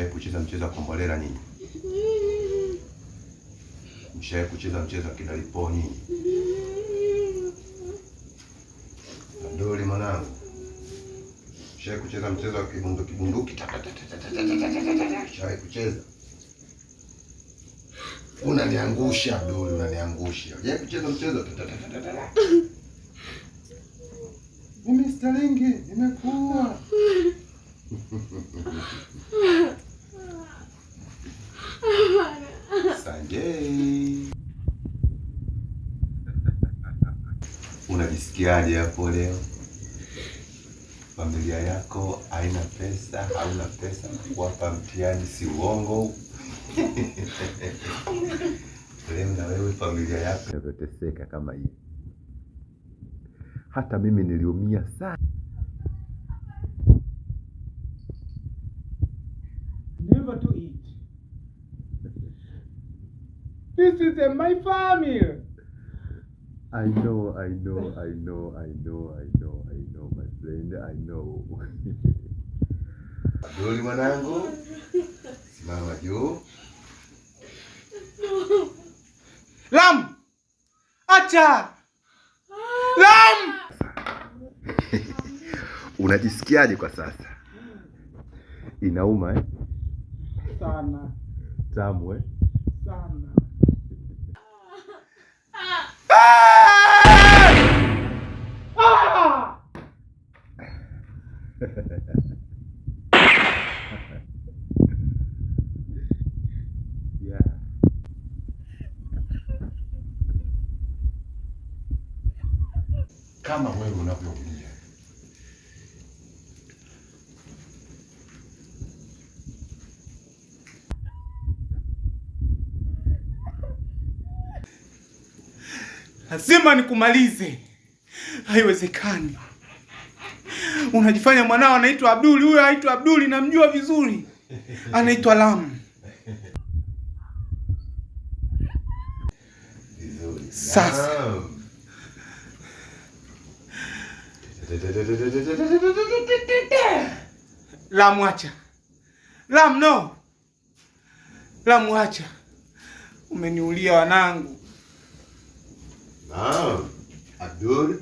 Mshawahi kucheza mchezo wa kombolela nyinyi? Mshawahi kucheza mchezo wa kidalipo nyinyi? Adoli mwanangu. Mshawahi kucheza mchezo wa kibunduki? Mshawahi kucheza? Unaniangusha Adoli, unaniangusha. Je, kucheza mchezo? Mimi Starlingi, nimekuwa. Sanjay. Unajisikiaje hapo leo? Familia yako haina pesa, hauna pesa kuwapa mtihani, si uongo? Leo na wewe familia yako inateseka kama hii. Hata mimi niliumia sana. Never to eat. This is my family. I know, my friend, I know. Adoli mwanangu, simama juu. Lam! Acha! Lam! Unajisikiaje kwa sasa? Inauma Sana. Tamu Sana. Yeah. Kama wewe unavyoumia. Lazima nikumalize. Haiwezekani. Unajifanya mwanao anaitwa Abduli, huyo anaitwa Abduli, namjua vizuri. Anaitwa Lam. Sasa Lam, acha. Lam, no. Lam, acha. Umeniulia wanangu. Naam, Abdul.